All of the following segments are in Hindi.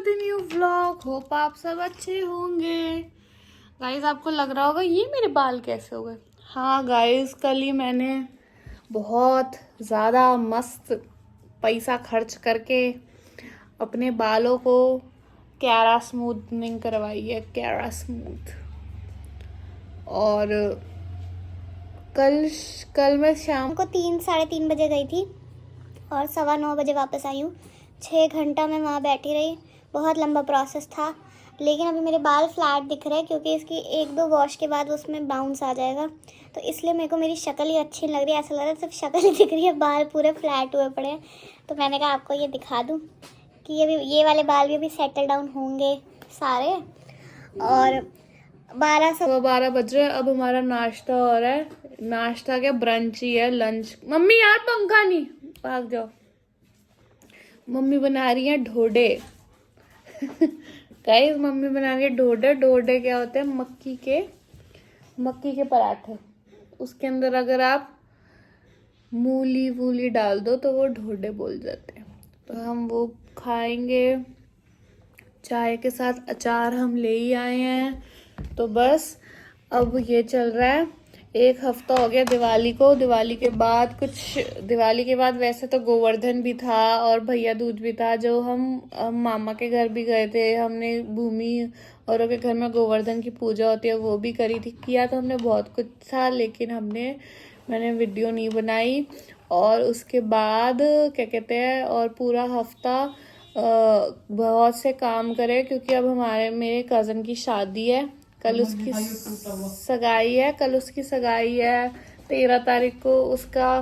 The new vlog. होप आप सब अच्छे होंगे। गाइस आपको लग रहा होगा ये मेरे बाल कैसे हो गए। हाँ गाइस, कल ही मैंने बहुत ज़्यादा मस्त पैसा खर्च करके अपने बालों को कैरा स्मूथनिंग करवाई है, कैरा स्मूथ। और कल कल मैं शाम को 3 साढ़े 3 बजे गई थी और 9:15 बजे वापस आई हूँ। 6 घंटा मैं वहाँ बैठी रही। बहुत लंबा प्रोसेस था, लेकिन अभी मेरे बाल फ्लैट दिख रहे हैं क्योंकि इसकी 1-2 वॉश के बाद उसमें बाउंस आ जाएगा। तो इसलिए मेरे को मेरी शक्ल ही अच्छी नहीं लग रही है। ऐसा लग रहा है सिर्फ शक्ल ही दिख रही है, बाल पूरे फ्लैट हुए पड़े हैं। तो मैंने कहा आपको ये दिखा दूँ कि ये वाले बाल भी अभी सेटल डाउन होंगे सारे। और 12 बज रहे हैं। अब हमारा नाश्ता हो रहा है। नाश्ता क्या, ब्रंच ही है, लंच। मम्मी यार पंखा नहीं, भाग जाओ। मम्मी बना रही है ढोडे। गाइस मम्मी बना रही है ढोडे। ढोडे क्या होते हैं, मक्की के पराठे। उसके अंदर अगर आप मूली वूली डाल दो तो वो ढोडे बोल जाते हैं। तो हम वो खाएंगे चाय के साथ। अचार हम ले ही आए हैं। तो बस अब ये चल रहा है। 1 हफ्ता हो गया दिवाली को। दिवाली के बाद वैसे तो गोवर्धन भी था और भैया दूज भी था। जो हम मामा के घर भी गए थे, हमने भूमि औरों के घर में गोवर्धन की पूजा होती है वो भी करी थी। किया तो हमने बहुत कुछ था, लेकिन मैंने वीडियो नहीं बनाई। और उसके बाद क्या कहते हैं, और पूरा हफ्ता बहुत से काम करे क्योंकि अब मेरे कज़न की शादी है। कल उसकी सगाई है। 13 तारीख को उसका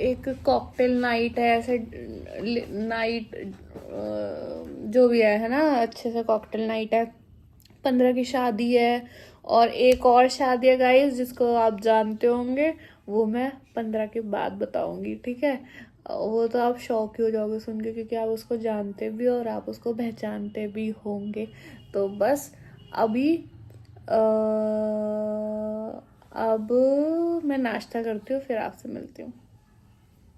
एक कॉकटेल नाइट है, ऐसे नाइट जो भी है ना, अच्छे से कॉकटेल नाइट है। 15 की शादी है और एक और शादी है गाइस जिसको आप जानते होंगे। वो मैं 15 के बाद बताऊंगी, ठीक है। वो तो आप शॉक ही हो जाओगे सुन के, क्योंकि आप उसको जानते भी और आप उसको पहचानते भी होंगे। तो बस अभी अब मैं नाश्ता करती हूँ, फिर आपसे मिलती हूँ।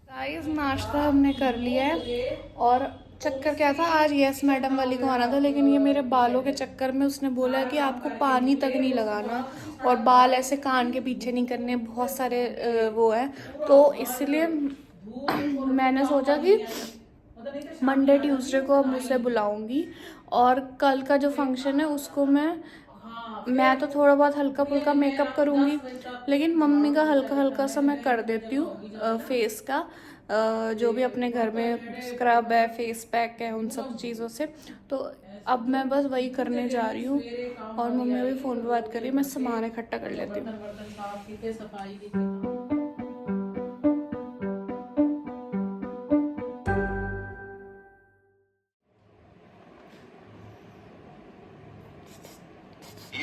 गाइस नाश्ता हमने कर लिया है। और चक्कर क्या था, आज यस मैडम वाली को आना था, लेकिन ये मेरे बालों के चक्कर में उसने बोला कि आपको पानी तक नहीं लगाना और बाल ऐसे कान के पीछे नहीं करने, बहुत सारे वो है। तो इसलिए मैंने सोचा कि मंडे ट्यूसडे को हम उसे बुलाऊंगी। और कल का जो फंक्शन है उसको मैं तो थोड़ा बहुत हल्का फुल्का मेकअप करूँगी, लेकिन मम्मी का हल्का हल्का सा मैं कर देती हूँ फेस का। जो भी अपने घर में स्क्रब है, फेस पैक है, उन सब चीज़ों से। तो अब मैं बस वही करने जा रही हूँ। और मम्मी अभी फ़ोन पे बात कर रही है, मैं सामान इकट्ठा कर लेती हूँ।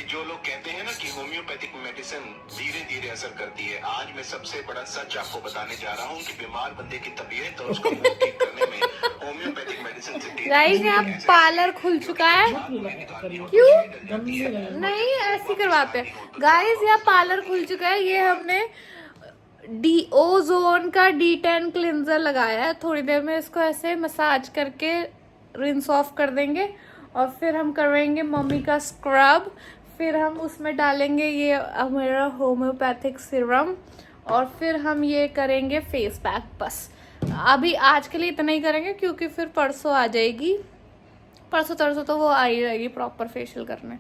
जो लोग कहते हैं ना कि होम्योपैथिक मेडिसिन धीरे धीरे असर करती है, आज मैं सबसे बड़ा सच आपको बताने जा रहा हूँ कि बीमार बंदे की तबीयत और उसको ठीक करने में होम्योपैथिक मेडिसिन से गाइस यहाँ पार्लर खुल चुका है। क्यों नहीं ऐसे करवाते हैं। गाइस यहाँ पार्लर खुल चुका है। ये हमने ओजोन का D10 क्लिंजर लगाया है। थोड़ी देर में इसको ऐसे मसाज करके रिंस ऑफ कर देंगे और फिर हम करवाएंगे मम्मी का स्क्रब। फिर हम उसमें डालेंगे ये हमारा होम्योपैथिक सीरम और फिर हम ये करेंगे फेस पैक। बस अभी आज के लिए इतना ही करेंगे क्योंकि फिर परसों आ जाएगी, परसों तरसों तो वो आ ही जाएगी प्रॉपर फेशियल करने।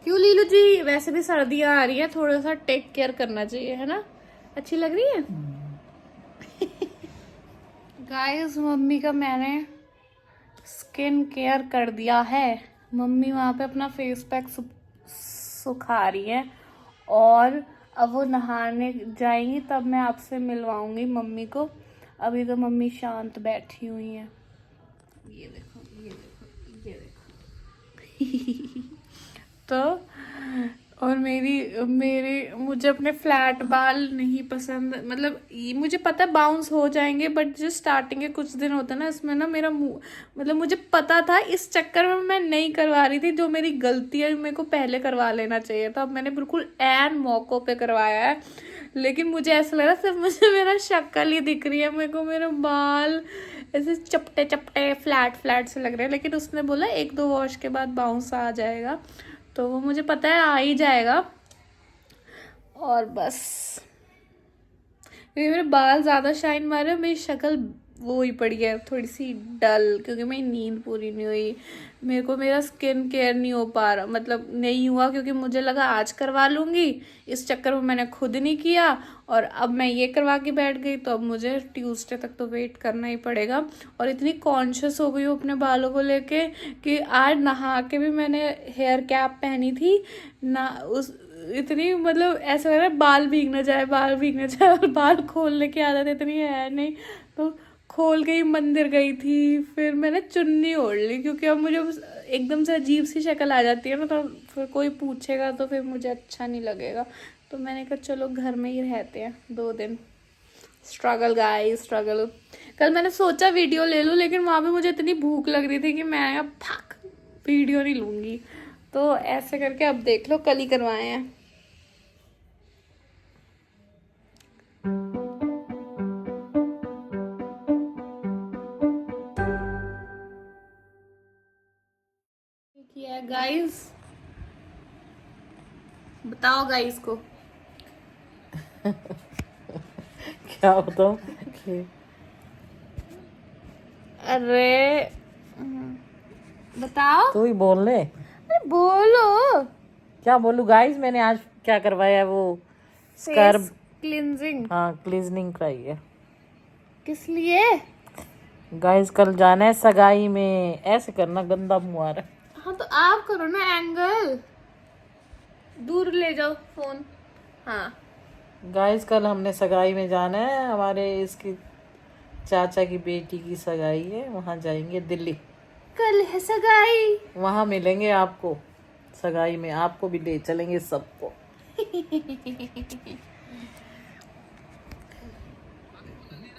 क्यों लीलू जी, वैसे भी सर्दियाँ आ रही है, थोड़ा सा टेक केयर करना चाहिए, है ना। अच्छी लग रही है। गाइस मम्मी का मैंने स्किन केयर कर दिया है। मम्मी वहाँ पे अपना फेस पैक सुखा रही है और अब वो नहाने जाएंगी, तब मैं आपसे मिलवाऊंगी मम्मी को। अभी तो मम्मी शांत बैठी हुई है। ये देखो ये देखो ये देखो। तो और मेरे मुझे अपने फ्लैट बाल नहीं पसंद। मतलब मुझे पता है बाउंस हो जाएंगे, बट जो स्टार्टिंग के कुछ दिन होता है ना, इसमें ना मेरा मुंह, मतलब मुझे पता था, इस चक्कर में मैं नहीं करवा रही थी। जो मेरी गलती है, मेरे को पहले करवा लेना चाहिए था। अब मैंने बिल्कुल ऐन मौकों पे करवाया है। लेकिन मुझे ऐसा लग रहा है सिर्फ मुझे मेरा शक्ल ही दिख रही है, मेरे को मेरे बाल ऐसे चपटे चपटे फ्लैट फ्लैट से लग रहे हैं, लेकिन उसने बोला 1-2 वॉश के बाद बाउंस आ जाएगा, तो वो मुझे पता है आ ही जाएगा। और बस क्योंकि मेरे बाल ज़्यादा शाइन मारे, मेरी शक्ल वो ही पड़ी है थोड़ी सी डल, क्योंकि मेरी नींद पूरी नहीं हुई। मेरे को मेरा स्किन केयर नहीं हो पा रहा, मतलब नहीं हुआ, क्योंकि मुझे लगा आज करवा लूँगी, इस चक्कर में मैंने खुद नहीं किया, और अब मैं ये करवा के बैठ गई, तो अब मुझे ट्यूसडे तक तो वेट करना ही पड़ेगा। और इतनी कॉन्शियस हो गई हूँ अपने बालों को लेके कि आज नहा के भी मैंने हेयर कैप पहनी थी ना, उस इतनी मतलब ऐसा लग रहा है बाल भीग ना जाए, बाल भीग ना जाए, और बाल खोलने की आदत इतनी है नहीं, तो खोल के ही मंदिर गई थी। फिर मैंने चुन्नी ओढ़ ली, क्योंकि अब मुझे एकदम से अजीब सी शक्ल आ जाती है ना, तो फिर कोई पूछेगा तो फिर मुझे अच्छा नहीं लगेगा, तो मैंने कहा चलो घर में ही रहते हैं 2 दिन। Struggle guys, struggle. कल मैंने सोचा वीडियो ले लूँ, लेकिन वहाँ पे मुझे इतनी भूख लग रही थी कि मैं अब वीडियो नहीं लूँगी, तो ऐसे करके अब देख लो, कल ही करवाए हैं। किया है गाइस, बताओ गाइस को। क्या बताऊं? अरे बताओ, तू ही बोल ले। अरे बोलो। क्या बोलूं गाइस, मैंने आज क्या करवाया है, वो स्क्रब क्लींजिंग। हाँ क्लीजनिंग कराई है। किस लिए? गाइस कल जाना है सगाई में। ऐसे करना, गंदा मुंह आ रहा है। हाँ तो आप करो ना एंगल, दूर ले जाओ फोन। हाँ गाइस कल हमने सगाई में जाना है, हमारे इसकी चाचा की बेटी की सगाई है, वहाँ जाएंगे दिल्ली। कल है सगाई। वहाँ मिलेंगे आपको सगाई में, आपको भी ले चलेंगे सबको।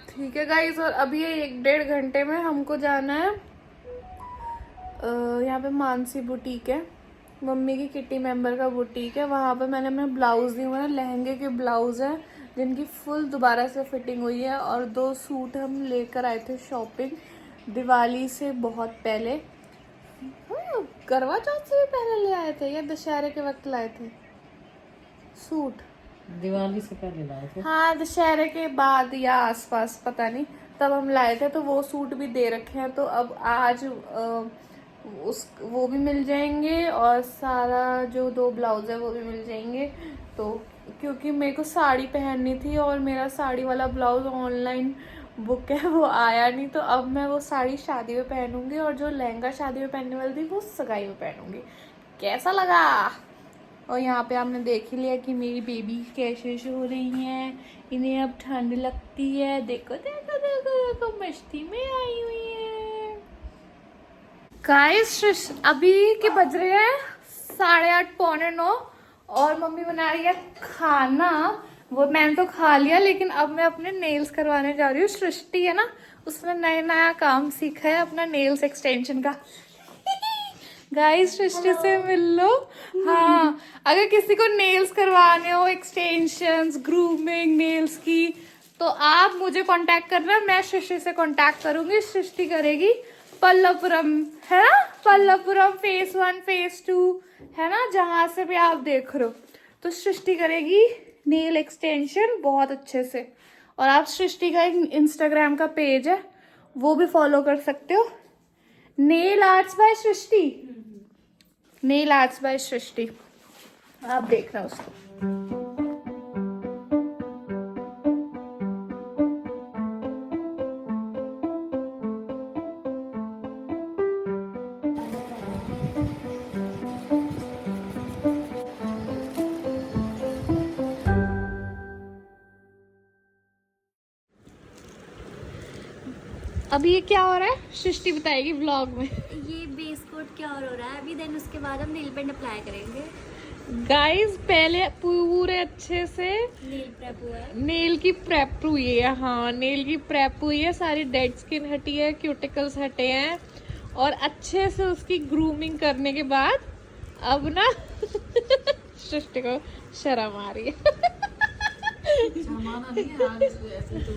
ठीक है गाइस, और अभी 1-1.5 घंटे में हमको जाना है यहाँ पे मानसी बुटीक है, मम्मी की किटी मेंबर का बुटीक है। वहाँ पे मैंने अपने ब्लाउज दिए हुए हैं, लहंगे के ब्लाउज हैं जिनकी फुल दोबारा से फिटिंग हुई है, और 2 सूट हम लेकर आए थे शॉपिंग दिवाली से बहुत पहले। करवा चौथ से भी पहले ले आए थे या दशहरे के वक्त लाए थे सूट? दिवाली से पहले लाए थे। हाँ, दशहरे के बाद या आसपास, पता नहीं, तब हम लाए थे, तो वो सूट भी दे रखे हैं। तो अब आज वो भी मिल जाएंगे, और सारा जो 2 ब्लाउज है वो भी मिल जाएंगे। तो क्योंकि मेरे को साड़ी पहननी थी, और मेरा साड़ी वाला ब्लाउज ऑनलाइन बुक है, वो आया नहीं, तो अब मैं वो साड़ी शादी में पहनूंगी, और जो लहंगा शादी में पहनने वाली थी वो सगाई में पहनूंगी। कैसा लगा? और यहाँ पे आपने देख ही लिया कि मेरी बेबी कैसे हो रही हैं, इन्हें अब ठंड लगती है। देखो देखो देखो देखो, मस्ती में आई हुई है। गाइस अभी के बज रहे हैं 8:30 पौने 9, और मम्मी बना रही है खाना। वो मैंने तो खा लिया, लेकिन अब मैं अपने नेल्स करवाने जा रही हूँ। सृष्टि है ना, उसने नया काम सीखा है अपना नेल्स एक्सटेंशन का। गाइस सृष्टि से मिल लो। हाँ, अगर किसी को नेल्स करवाने हो, एक्सटेंशंस, ग्रूमिंग नेल्स की, तो आप मुझे कांटेक्ट करना, मैं सृष्टि से कांटेक्ट करूंगी। सृष्टि करेगी पल्लवपुरम, है ना, पल्लवपुरम फेस 1 फेस 2 है ना, जहां से भी आप देख रहे हो, तो सृष्टि करेगी नेल एक्सटेंशन बहुत अच्छे से। और आप सृष्टि का एक इंस्टाग्राम का पेज है, वो भी फॉलो कर सकते हो, नेल आर्ट्स बाय सृष्टि, नेल आर्ट्स बाय सृष्टि, आप देखना उसको। अभी ये क्या हो रहा है, सृष्टि बताएगी व्लॉग में। ये बेस कोट क्या और हो रहा है अभी, देन उसके बाद हम नेल पेंट अप्लाई करेंगे। गाइस पहले पूरे अच्छे से नेल प्रेप हुआ है, नेल की प्रेप हुई है। हाँ, नेल की प्रेप हुई है, सारी डेड स्किन हटी है, क्यूटिकल्स हटे हैं, और अच्छे से उसकी ग्रूमिंग करने के बाद अब ना सृष्टि को शर्म आ रही है। नहीं है, ऐसे तो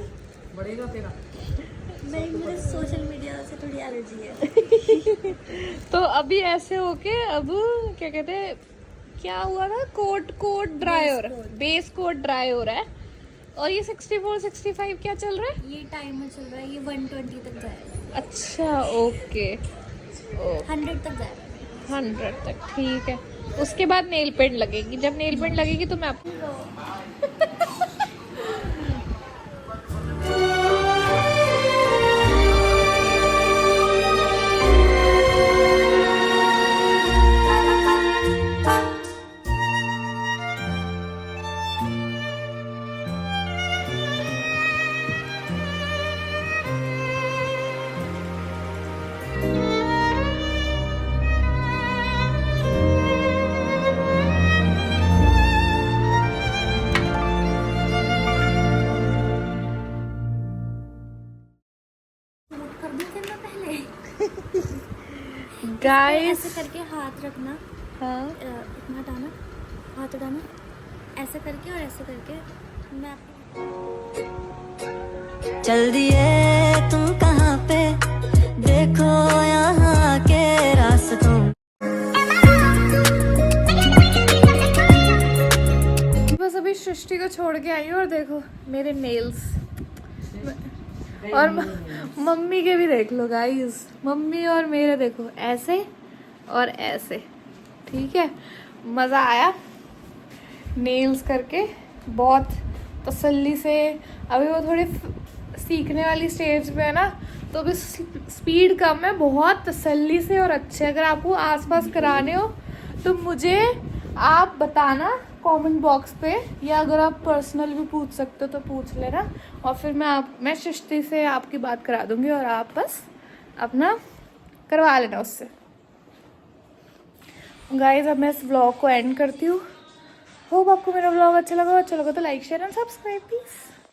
बढ़ेगा तेरा। मुझे सोशल मीडिया से थोड़ी एलर्जी है। तो अभी ऐसे होके अब क्या कहते हैं, क्या हुआ था, कोट ड्राई हो रहा है, बेस कोट ड्राई हो रहा है। और ये 64-65 क्या चल रहा है? ये टाइमर चल रहा है, ये 120 तक जाएगा। अच्छा ओके, 100 तक जाएगा। 100 तक ठीक है। उसके बाद नेल पेंट लगेगी। जब नेल पेंट लगेगी तो मैं आपको कर दूं क्या मैं पहले? गाइस। ऐसे करके हाथ रखना, हाँ इतना हटाना, हाथ उठाना, ऐसे करके और ऐसे करके मैं चल दिए तुम कहाँ पे, देखो यहाँ के रास्तों। बस अभी सृष्टि को छोड़ के आई हूँ और देखो मेरे नेल्स, और मम्मी के भी देख लो गाइस, मम्मी और मेरे देखो ऐसे और ऐसे। ठीक है, मज़ा आया नेल्स करके, बहुत तसल्ली से। अभी वो थोड़ी सीखने वाली स्टेज पे है ना, तो अभी स्पीड कम है। बहुत तसल्ली से और अच्छे, अगर आपको आसपास कराने हो तो मुझे आप बताना कमेंट बॉक्स पे, या अगर आप पर्सनल भी पूछ सकते हो तो पूछ लेना, और फिर मैं सृष्टि से आपकी बात करा दूंगी और आप बस अपना करवा लेना उससे। गाइस अब मैं इस व्लॉग को एंड करती हूँ। होप आपको मेरा व्लॉग अच्छा लगा तो like share and subscribe please.